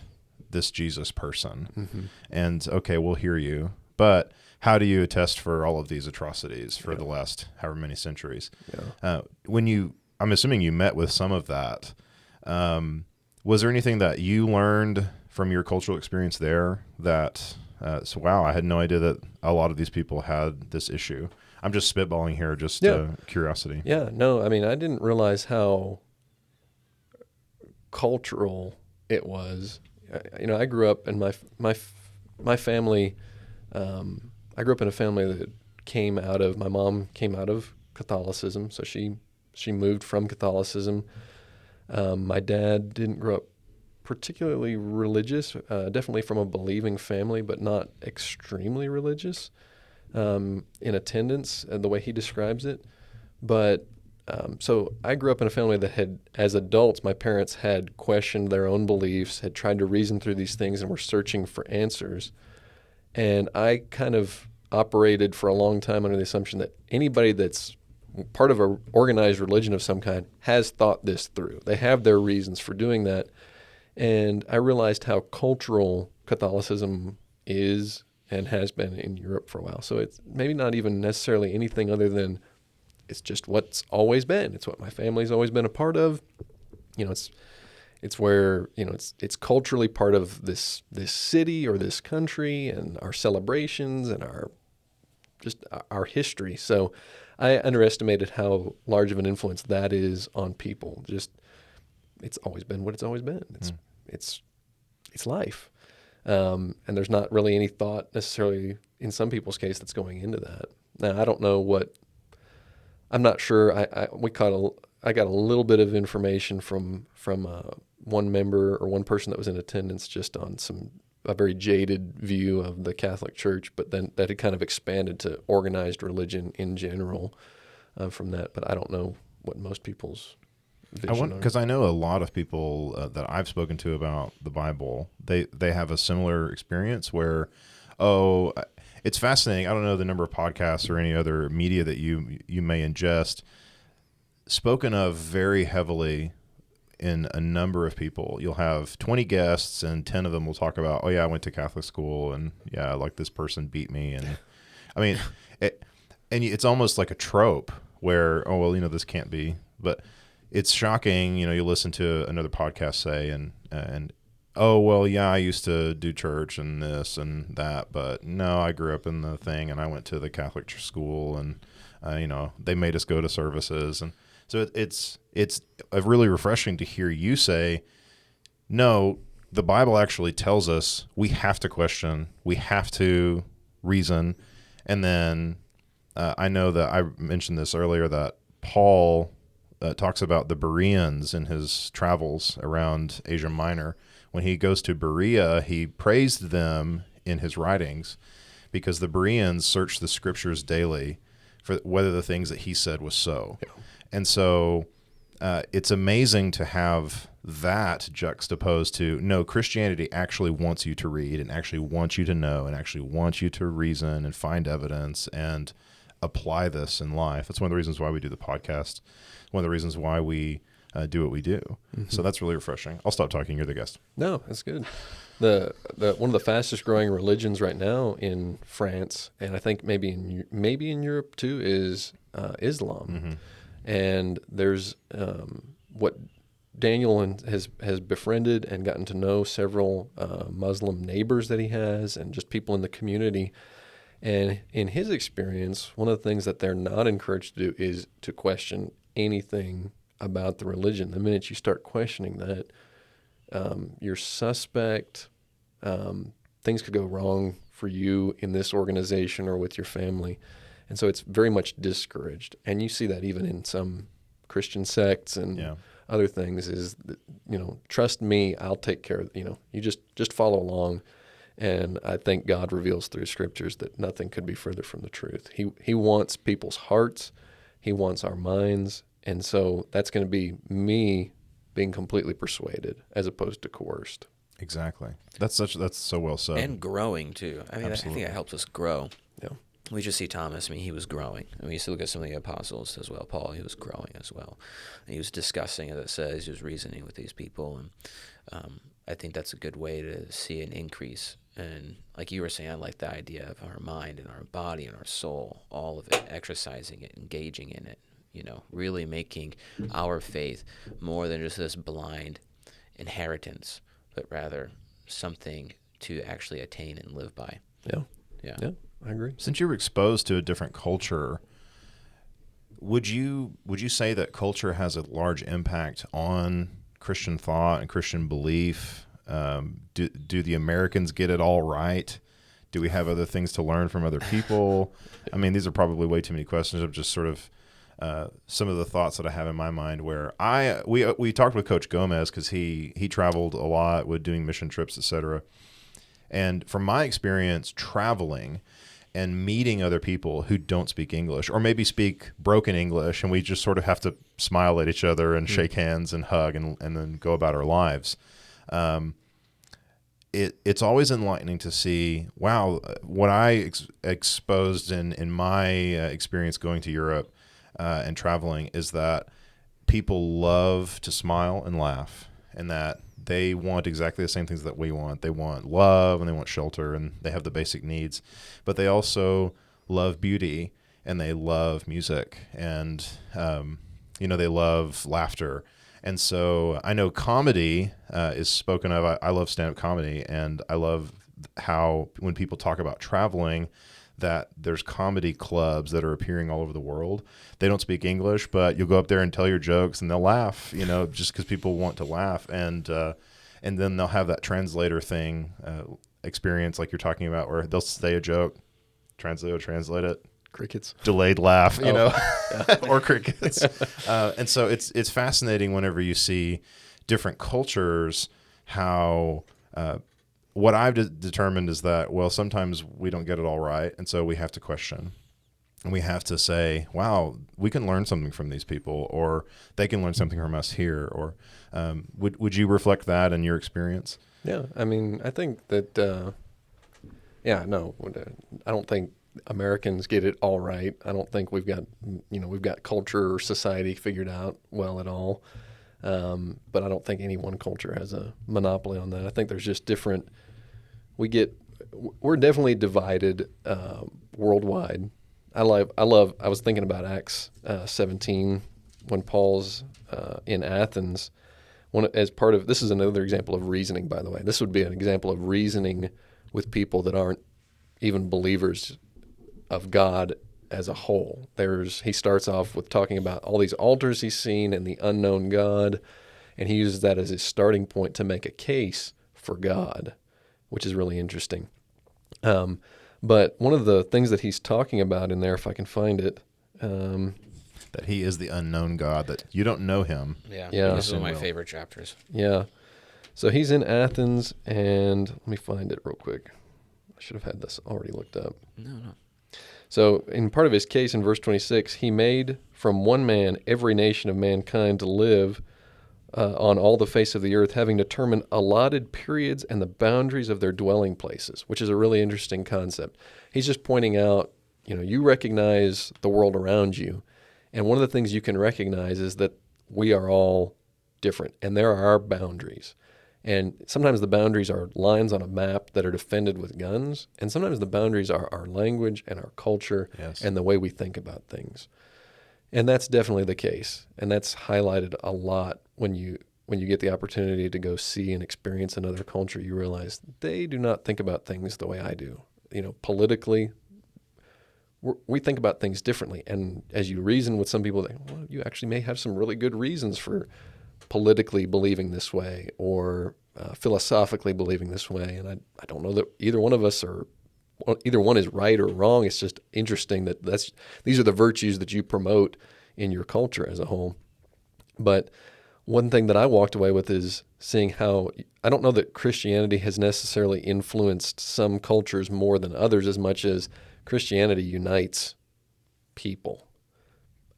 Speaker 2: this Jesus person, and okay, we'll hear you, but how do you attest for all of these atrocities for the last however many centuries? I'm assuming you met with some of that. Was there anything that you learned from your cultural experience there that, wow, I had no idea that a lot of these people had this issue? I'm just spitballing here, just curiosity.
Speaker 3: Yeah, no, I mean, I didn't realize how cultural it was. I grew up in my family. I grew up in a family that my mom came out of Catholicism, so she moved from Catholicism. My dad didn't grow up particularly religious, definitely from a believing family, but not extremely religious in attendance, the way he describes it. But so I grew up in a family that had, as adults, my parents had questioned their own beliefs, had tried to reason through these things, and were searching for answers. And I kind of operated for a long time under the assumption that anybody that's part of an organized religion of some kind has thought this through. They have their reasons for doing that. And I realized how cultural Catholicism is and has been in Europe for a while. So it's maybe not even necessarily anything other than it's just what's always been. It's what my family's always been a part of. It's where, it's culturally part of this city or this country, and our celebrations and our history. So I underestimated how large of an influence that is on people. Just, it's always been what it's always been. It's life. And there's not really any thought necessarily in some people's case that's going into that. Now, I don't know I'm not sure. I got a little bit of information from one member or one person that was in attendance, just on a very jaded view of the Catholic Church, but then that had kind of expanded to organized religion in general from that. But I don't know what most people's vision are.
Speaker 2: Because I know a lot of people that I've spoken to about the Bible, they have a similar experience where, it's fascinating. I don't know the number of podcasts or any other media that you may ingest, spoken of very heavily in a number of people. You'll have 20 guests and 10 of them will talk about, oh yeah, I went to Catholic school and yeah, like this person beat me. And I mean, it's almost like a trope where, oh, well, this can't be, but it's shocking. You listen to another podcast say, and oh, well, yeah, I used to do church and this and that, but no, I grew up in the thing and I went to the Catholic school and, they made us go to services. And so it's really refreshing to hear you say, no, the Bible actually tells us we have to question, we have to reason. And then I know that I mentioned this earlier that Paul talks about the Bereans in his travels around Asia Minor. When he goes to Berea, he praised them in his writings because the Bereans searched the scriptures daily for whether the things that he said was so. Yeah. And so it's amazing to have that juxtaposed to, no, Christianity actually wants you to read and actually wants you to know and actually wants you to reason and find evidence and apply this in life. That's one of the reasons why we do the podcast, one of the reasons why we do what we do. Mm-hmm. So that's really refreshing. I'll stop talking. You're the guest.
Speaker 3: No, that's good. The one of the fastest growing religions right now in France, and I think maybe in Europe too, is Islam. Mm-hmm. And there's what Daniel has befriended and gotten to know several Muslim neighbors that he has, and just people in the community. And in his experience, one of the things that they're not encouraged to do is to question anything about the religion. The minute you start questioning that, you're suspect. Things could go wrong for you in this organization or with your family. And so it's very much discouraged. And you see that even in some Christian sects and other things is, that, trust me, I'll take care of, you just follow along. And I think God reveals through scriptures that nothing could be further from the truth. He wants people's hearts. He wants our minds. And so that's going to be me being completely persuaded as opposed to coerced.
Speaker 2: Exactly. That's so well said.
Speaker 1: And growing too. I mean,
Speaker 2: Absolutely.
Speaker 1: I think that helps us grow.
Speaker 3: Yeah.
Speaker 1: We just see Thomas. I mean, he was growing. I mean, you still look at some of the apostles as well. Paul, he was growing as well. And he was discussing, as it says, he was reasoning with these people. And I think that's a good way to see an increase. And like you were saying, I like the idea of our mind and our body and our soul, all of it, exercising it, engaging in it, really making our faith more than just this blind inheritance, but rather something to actually attain and live by.
Speaker 3: Yeah, I agree.
Speaker 2: Since you were exposed to a different culture, would you say that culture has a large impact on Christian thought and Christian belief? Do the Americans get it all right? Do we have other things to learn from other people? I mean, these are probably way too many questions of just sort of some of the thoughts that I have in my mind. Where we talked with Coach Gomez because he traveled a lot with doing mission trips, etc. And from my experience traveling and meeting other people who don't speak English or maybe speak broken English, and we just sort of have to smile at each other and shake hands and hug and then go about our lives. It's always enlightening to see, wow, what I exposed in my experience going to Europe and traveling is that people love to smile and laugh, and that they want exactly the same things that we want. They want love and they want shelter and they have the basic needs, but they also love beauty and they love music and, they love laughter. And so I know comedy is spoken of. I love stand-up comedy, and I love how when people talk about traveling, that there's comedy clubs that are appearing all over the world. They don't speak English, but you'll go up there and tell your jokes and they'll laugh, just because people want to laugh. And then they'll have that translator thing experience like you're talking about, where they'll say a joke, translator translate it.
Speaker 3: Crickets.
Speaker 2: Delayed laugh, or crickets. And so it's fascinating whenever you see different cultures, how what I've determined is that, well, sometimes we don't get it all right, and so we have to question. And we have to say, wow, we can learn something from these people, or they can learn something from us here. Or would you reflect that in your experience?
Speaker 3: Yeah, I mean, I think that, I don't think Americans get it all right. I don't think we've got culture or society figured out well at all. But I don't think any one culture has a monopoly on that. I think there's just different. We're definitely divided worldwide. I was thinking about Acts 17 when Paul's in Athens, as part of, this is another example of reasoning, by the way. This would be an example of reasoning with people that aren't even believers of God as a whole. He starts off with talking about all these altars he's seen and the unknown God, and he uses that as his starting point to make a case for God, which is really interesting. But one of the things that he's talking about in there, if I can find it,
Speaker 2: that he is the unknown God, that you don't know him.
Speaker 1: Yeah.
Speaker 3: Yeah.
Speaker 1: This is one of my favorite chapters.
Speaker 3: Yeah. So he's in Athens, and let me find it real quick. I should have had this already looked up.
Speaker 1: No.
Speaker 3: So in part of his case in verse 26, he made from one man every nation of mankind to live on all the face of the earth, having determined allotted periods and the boundaries of their dwelling places, which is a really interesting concept. He's just pointing out, you recognize the world around you, and one of the things you can recognize is that we are all different, and there are boundaries. And sometimes the boundaries are lines on a map that are defended with guns, and sometimes the boundaries are our language and our culture and the way we think about things. And that's definitely the case, and that's highlighted a lot when you get the opportunity to go see and experience another culture. You realize they do not think about things the way I do. Politically, we think about things differently. And as you reason with some people, you actually may have some really good reasons for politically believing this way or philosophically believing this way. And I don't know that either one is right or wrong. It's just interesting that these are the virtues that you promote in your culture as a whole. But one thing that I walked away with is seeing how I don't know that Christianity has necessarily influenced some cultures more than others as much as Christianity unites people.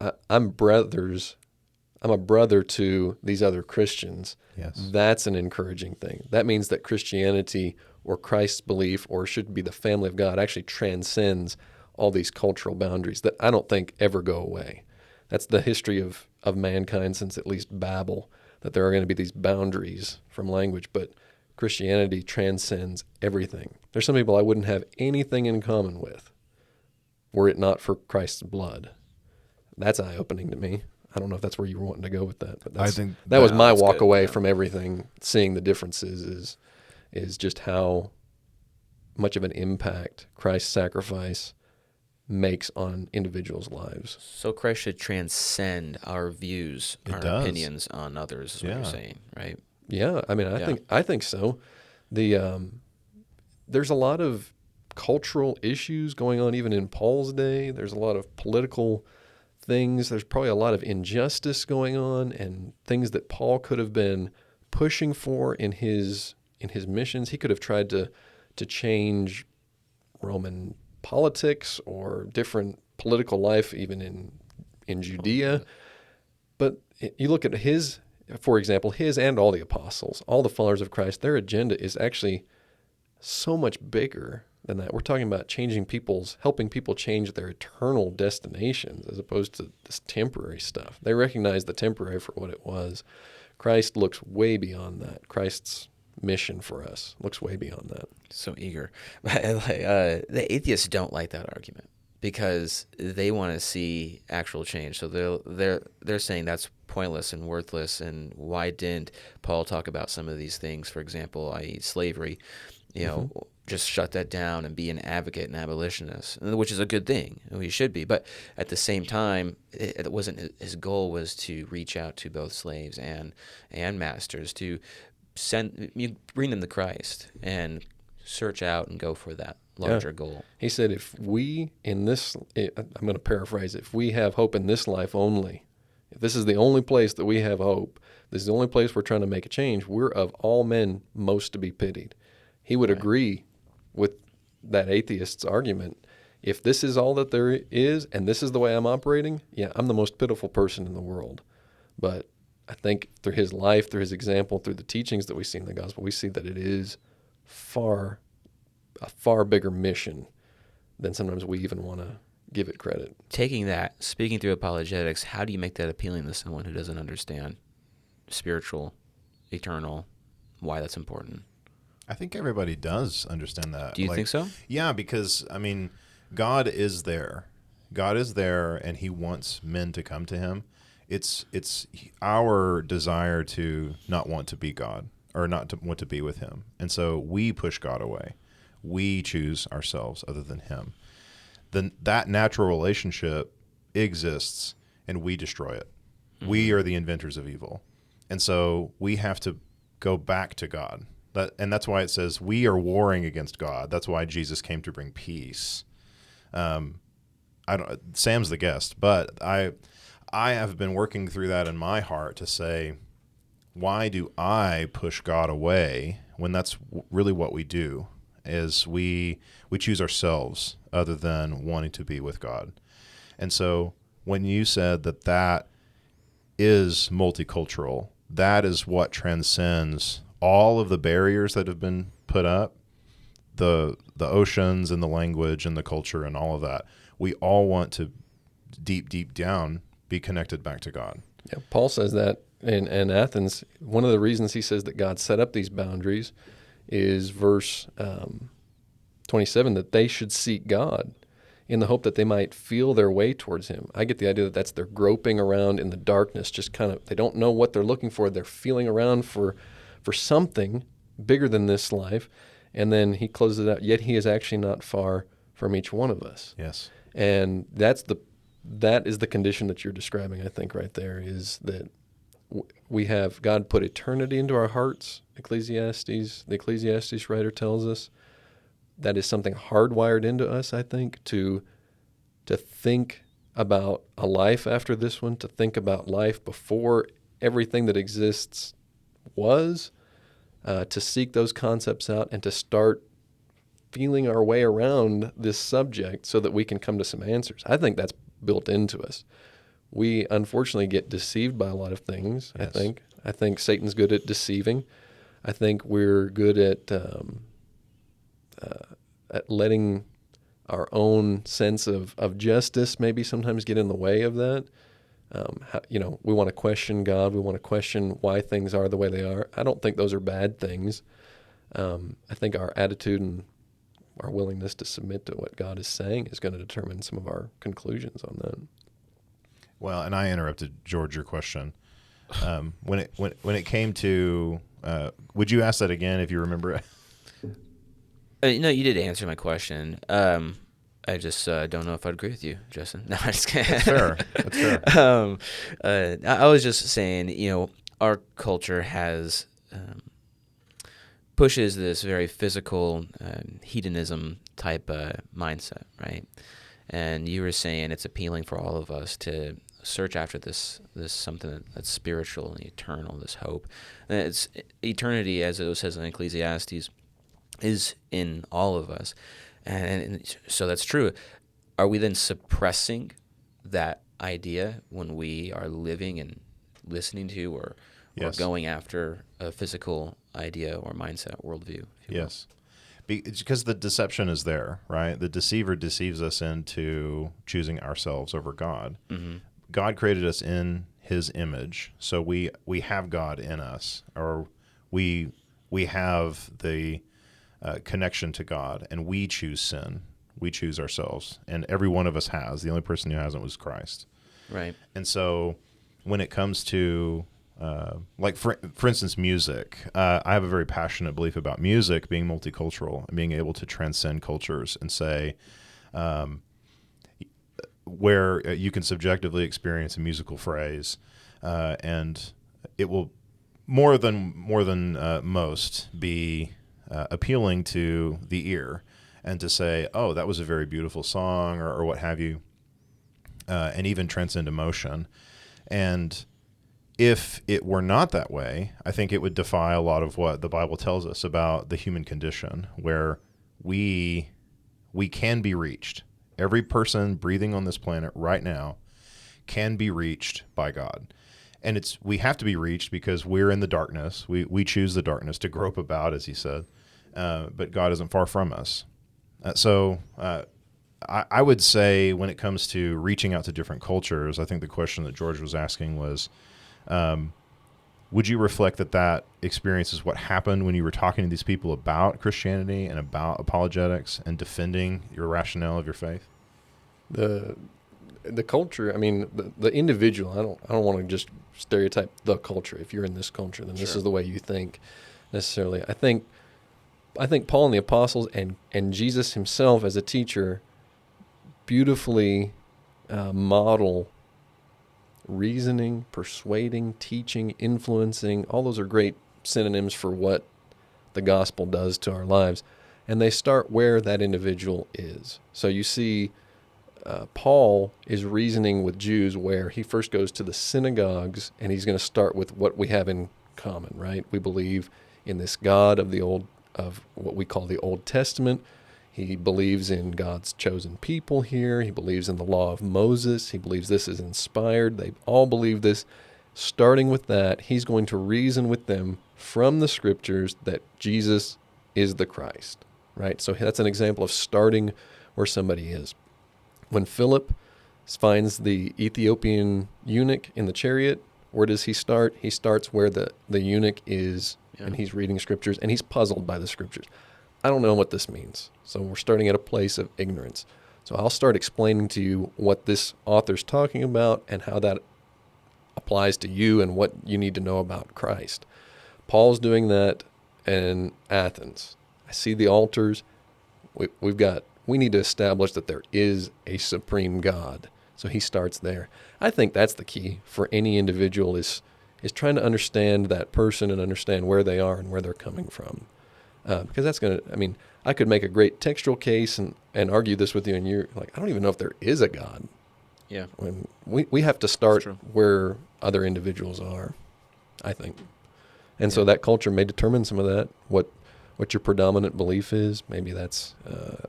Speaker 3: I'm a brother to these other Christians.
Speaker 2: Yes.
Speaker 3: That's an encouraging thing. That means that Christianity or Christ's belief, or should be the family of God, actually transcends all these cultural boundaries that I don't think ever go away. That's the history of mankind since at least Babel, that there are going to be these boundaries from language, but Christianity transcends everything. There's some people I wouldn't have anything in common with were it not for Christ's blood. That's eye-opening to me. I don't know if that's where you were wanting to go with that, but that was my walk away from everything. Seeing the differences is just how much of an impact Christ's sacrifice makes on individuals' lives.
Speaker 1: So Christ should transcend our views, opinions on others, is what you're saying, right?
Speaker 3: Yeah, I mean, I think so. There's a lot of cultural issues going on even in Paul's day. There's a lot of political things. There's probably a lot of injustice going on and things that Paul could have been pushing for in his missions. He could have tried to change Roman politics or different political life even in Judea. But you look at for example, his and all the apostles, all the followers of Christ, their agenda is actually so much bigger than that. We're talking about helping people change their eternal destinations as opposed to this temporary stuff. They recognize the temporary for what it was. Christ looks way beyond that. Christ's mission for us looks way beyond that.
Speaker 1: So eager. The atheists don't like that argument because they want to see actual change. So they're saying that's pointless and worthless. And why didn't Paul talk about some of these things? For example, i.e. slavery, just shut that down and be an advocate and abolitionist, which is a good thing. He should be. But at the same time, it wasn't his goal was to reach out to both slaves and masters to bring them to Christ and search out and go for that larger goal.
Speaker 3: He said, if we I'm going to paraphrase, if we have hope in this life only, if this is the only place that we have hope, this is the only place we're trying to make a change, we're of all men most to be pitied. He would agree with that atheist's argument. If this is all that there is and this is the way I'm operating, I'm the most pitiful person in the world. But I think through his life, through his example, through the teachings that we see in the gospel, we see that it is a far bigger mission than sometimes we even want to give it credit.
Speaker 1: Taking that, speaking through apologetics, how do you make that appealing to someone who doesn't understand spiritual, eternal, why that's important?
Speaker 2: I think everybody does understand that.
Speaker 1: Do you think so?
Speaker 2: Yeah, because, God is there. God is there, and he wants men to come to him. It's our desire to not want to be God or not to want to be with him. And so we push God away. We choose ourselves other than him. Then that natural relationship exists and we destroy it. Mm-hmm. We are the inventors of evil. And so we have to go back to God. And that's why it says we are warring against God. That's why Jesus came to bring peace. Sam's the guest, but I have been working through that in my heart to say, why do I push God away when that's really what we do? Is we choose ourselves other than wanting to be with God. And so when you said that is multicultural, that is what transcends all of the barriers that have been put up, the oceans and the language and the culture and all of that. We all want to deep down be connected back to God.
Speaker 3: Yeah, Paul says that in Athens. One of the reasons he says that God set up these boundaries is verse 27, that they should seek God in the hope that they might feel their way towards him. I get the idea that that's they're groping around in the darkness, just kind of, they don't know what they're looking for. They're feeling around for something bigger than this life. And then he closes it out, yet he is actually not far from each one of us.
Speaker 2: Yes.
Speaker 3: And that is the condition that you're describing, I think, right there, is that we have God put eternity into our hearts. The Ecclesiastes writer tells us that is something hardwired into us, I think, to think about a life after this one, to think about life before everything that exists was, to seek those concepts out and to start feeling our way around this subject so that we can come to some answers. I think that's built into us. We unfortunately get deceived by a lot of things, yes. I think Satan's good at deceiving. I think we're good at letting our own sense of justice maybe sometimes get in the way of that. We want to question God. We want to question why things are the way they are. I don't think those are bad things. I think our attitude and our willingness to submit to what God is saying is going to determine some of our conclusions on that.
Speaker 2: Well, and I interrupted George your question. When it came to, would you ask that again if you remember it?
Speaker 1: No, you did answer my question. I just don't know if I'd agree with you, Justin. No, I'm just kidding.
Speaker 2: That's fair.
Speaker 1: I was just saying, our culture has pushes this very physical hedonism type mindset, right? And you were saying it's appealing for all of us to search after this something that's spiritual and eternal, this hope. And it's eternity, as it says in Ecclesiastes, is in all of us. And so that's true. Are we then suppressing that idea when we are living and listening to or going after a physical idea or mindset, worldview?
Speaker 2: Yes. Because the deception is there, right? The deceiver deceives us into choosing ourselves over God. Mm-hmm. God created us in his image, so we have God in us, or we have the connection to God, and we choose sin. We choose ourselves, and every one of us has. The only person who hasn't was Christ.
Speaker 1: Right.
Speaker 2: And so when it comes to, for instance, music, I have a very passionate belief about music being multicultural and being able to transcend cultures and say, where you can subjectively experience a musical phrase, and it will more than most be appealing to the ear, and to say, oh, that was a very beautiful song, or what have you, and even transcend emotion. And if it were not that way, I think it would defy a lot of what the Bible tells us about the human condition, where we can be reached. Every person breathing on this planet right now can be reached by God. And we have to be reached because we're in the darkness. We choose the darkness to grope about, as he said. But God isn't far from us. So I would say when it comes to reaching out to different cultures, I think the question that George was asking was, would you reflect that experience is what happened when you were talking to these people about Christianity and about apologetics and defending your rationale of your faith?
Speaker 3: the culture, I mean, the individual, I don't want to just stereotype the culture. If you're in this culture, then this
Speaker 1: Sure.
Speaker 3: is the way you think necessarily. I think Paul and the apostles and Jesus himself as a teacher beautifully model reasoning, persuading, teaching, influencing. All those are great synonyms for what the gospel does to our lives. And they start where that individual is. So you see Paul is reasoning with Jews where he first goes to the synagogues, and he's going to start with what we have in common, right? We believe in this God of what we call the Old Testament. He believes in God's chosen people here. He believes in the law of Moses. He believes this is inspired. They all believe this. Starting with that, he's going to reason with them from the scriptures that Jesus is the Christ, right? So that's an example of starting where somebody is. When Philip finds the Ethiopian eunuch in the chariot, where does he start? He starts where the eunuch is, and he's reading scriptures, and he's puzzled by the scriptures. I don't know what this means. So we're starting at a place of ignorance. So I'll start explaining to you what this author's talking about and how that applies to you and what you need to know about Christ. Paul's doing that in Athens. I see the altars. We need to establish that there is a supreme God. So he starts there. I think that's the key for any individual is trying to understand that person and understand where they are and where they're coming from. Because that's going to, I could make a great textual case and argue this with you, and you're like, I don't even know if there is a God.
Speaker 1: Yeah.
Speaker 3: When we have to start where other individuals are, I think. And so that culture may determine some of that, what your predominant belief is. Maybe that's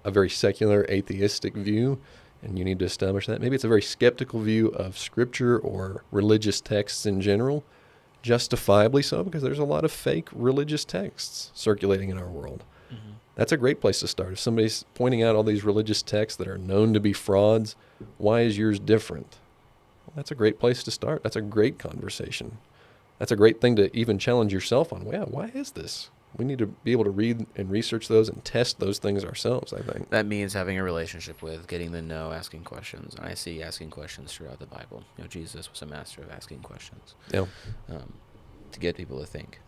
Speaker 3: a very secular, atheistic view, and you need to establish that. Maybe it's a very skeptical view of Scripture or religious texts in general, justifiably so, because there's a lot of fake religious texts circulating in our world. Mm-hmm. That's a great place to start. If somebody's pointing out all these religious texts that are known to be frauds, why is yours different? Well, that's a great place to start. That's a great conversation. That's a great thing to even challenge yourself on. Yeah, why is this? We need to be able to read and research those and test those things ourselves, I think.
Speaker 1: That means having a relationship with, getting to know, asking questions. And I see asking questions throughout the Bible. Jesus was a master of asking questions.
Speaker 3: Yeah.
Speaker 1: To get people to think.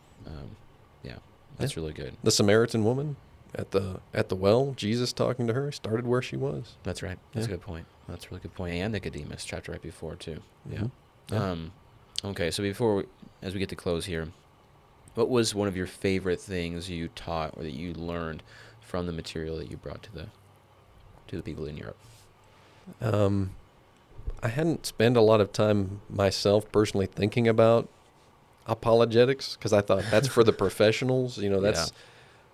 Speaker 1: That's really good.
Speaker 3: The Samaritan woman at the well, Jesus talking to her, started where she was.
Speaker 1: That's right. That's a good point. That's a really good point. And Nicodemus, chapter right before, too.
Speaker 3: Mm-hmm.
Speaker 1: Yeah. Okay, so as we get to close here, what was one of your favorite things you taught or that you learned from the material that you brought to the people in Europe?
Speaker 3: I hadn't spent a lot of time myself personally thinking about apologetics because I thought that's for the professionals. That's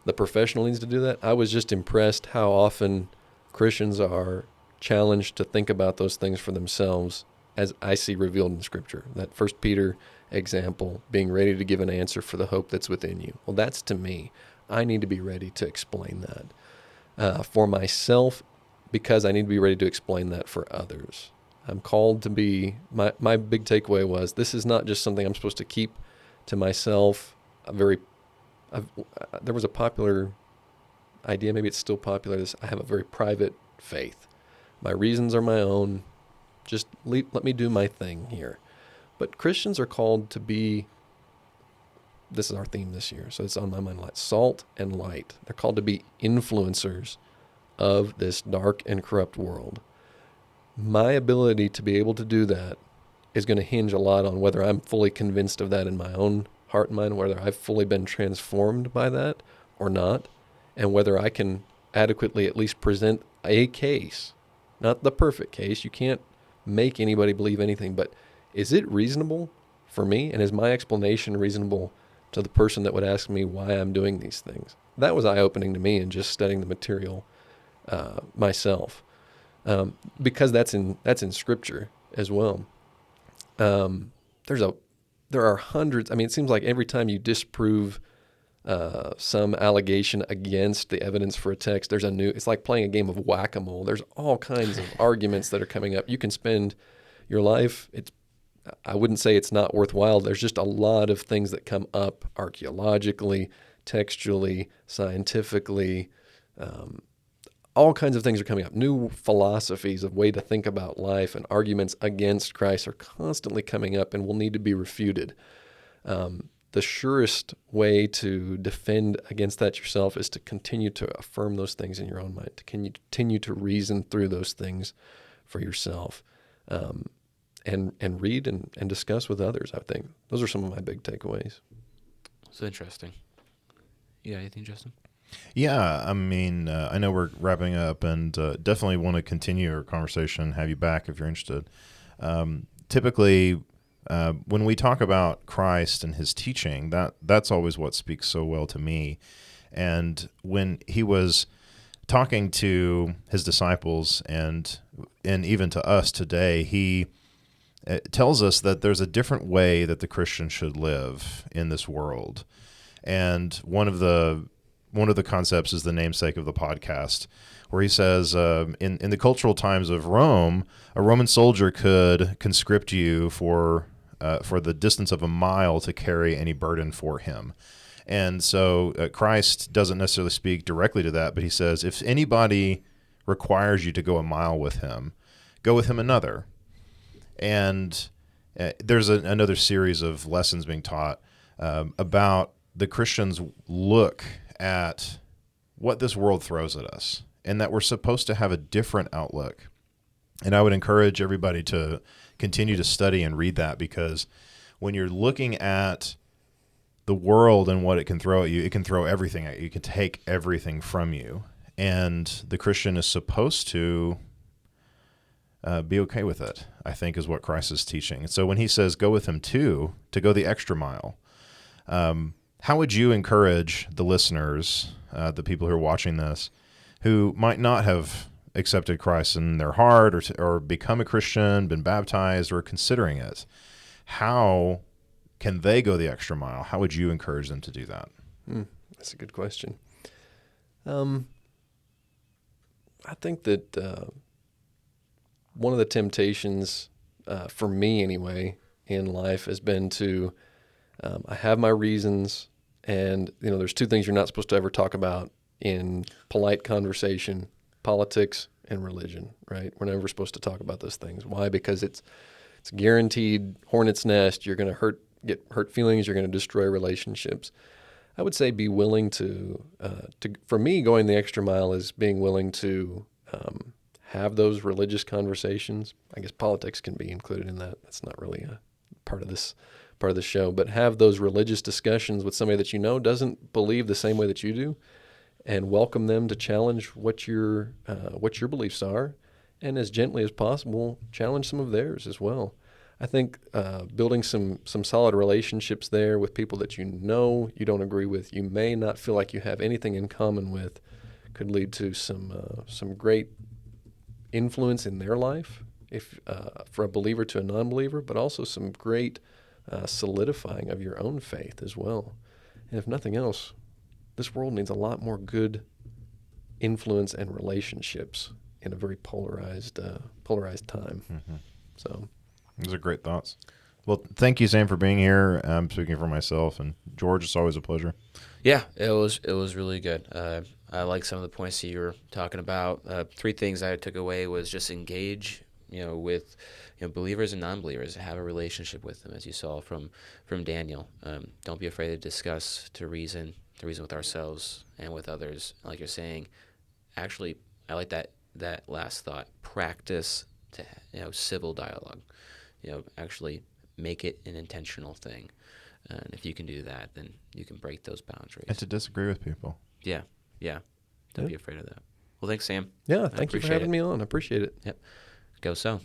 Speaker 3: the professional needs to do that. I was just impressed how often Christians are challenged to think about those things for themselves as I see revealed in Scripture. That 1 Peter example, being ready to give an answer for the hope that's within you. Well, that's to me. I need to be ready to explain that for myself because I need to be ready to explain that for others. I'm called to be, my big takeaway was this is not just something I'm supposed to keep to myself. There was a popular idea, maybe it's still popular, I have a very private faith. My reasons are my own. Just let me do my thing here. But Christians are called to be, this is our theme this year, so it's on my mind, like salt and light. They're called to be influencers of this dark and corrupt world. My ability to be able to do that is going to hinge a lot on whether I'm fully convinced of that in my own heart and mind, whether I've fully been transformed by that or not, and whether I can adequately at least present a case, not the perfect case. You can't make anybody believe anything, but is it reasonable for me? And is my explanation reasonable to the person that would ask me why I'm doing these things? That was eye-opening to me in just studying the material myself, because that's in Scripture as well. There are hundreds. It seems like every time you disprove some allegation against the evidence for a text, there's it's like playing a game of whack-a-mole. There's all kinds of arguments that are coming up. You can spend your life, I wouldn't say it's not worthwhile. There's just a lot of things that come up archaeologically, textually, scientifically, all kinds of things are coming up. New philosophies of way to think about life and arguments against Christ are constantly coming up and will need to be refuted. The surest way to defend against that yourself is to continue to affirm those things in your own mind, to continue to reason through those things for yourself, and read and discuss with others, I think. Those are some of my big takeaways.
Speaker 1: It's interesting. You got anything, Justin?
Speaker 2: Yeah, I mean, I know we're wrapping up, and definitely want to continue our conversation, have you back if you're interested. Typically, when we talk about Christ and his teaching, that's always what speaks so well to me. And when he was talking to his disciples and even to us today, he tells us that there's a different way that the Christian should live in this world. And one of the concepts is the namesake of the podcast, where he says, in the cultural times of Rome, a Roman soldier could conscript you for the distance of a mile to carry any burden for him. And so Christ doesn't necessarily speak directly to that, but he says, if anybody requires you to go a mile with him, go with him another. And there's another series of lessons being taught about the Christians look at what this world throws at us, and that we're supposed to have a different outlook. And I would encourage everybody to continue to study and read that, because when you're looking at the world and what it can throw at you, it can throw everything at you. It can take everything from you. And the Christian is supposed to be okay with it, I think, is what Christ is teaching. And so when he says go with him too, to go the extra mile, how would you encourage the listeners, the people who are watching this, who might not have accepted Christ in their heart or become a Christian, been baptized, or considering it? How can they go the extra mile? How would you encourage them to do that?
Speaker 3: That's a good question. I think that one of the temptations, for me anyway, in life has been to, I have my reasons, and there's two things you're not supposed to ever talk about in polite conversation: politics and religion, right? We're never supposed to talk about those things. Why? Because it's guaranteed hornet's nest. You're going to get hurt feelings. You're going to destroy relationships. I would say be willing to for me, going the extra mile is being willing to have those religious conversations. I guess politics can be included in that. That's not really a part of this show, but have those religious discussions with somebody that doesn't believe the same way that you do, and welcome them to challenge what your beliefs are, and as gently as possible challenge some of theirs as well. I think building some solid relationships there with people that you don't agree with, you may not feel like you have anything in common with, could lead to some great influence in their life, if for a believer to a non-believer, but also some great solidifying of your own faith as well. And if nothing else, this world needs a lot more good influence and relationships in a very polarized time.
Speaker 2: Mm-hmm.
Speaker 3: So
Speaker 2: those are great thoughts. Well, thank you, Sam, for being here. I'm speaking for myself, and George, it's always a pleasure.
Speaker 1: Yeah, it was really good. I like some of the points that you were talking about. 3 things I took away was just engage, with believers and non-believers. Have a relationship with them, as you saw from Daniel. Don't be afraid to discuss, to reason with ourselves and with others. Like you're saying, actually, I like that last thought. Practice to civil dialogue. Actually make it an intentional thing. And if you can do that, then you can break those boundaries.
Speaker 2: And to disagree with people.
Speaker 1: Yeah. Don't be afraid of that. Well, thanks, Sam.
Speaker 3: Yeah, thank you for having me on. I appreciate it.
Speaker 1: Yep. Go so.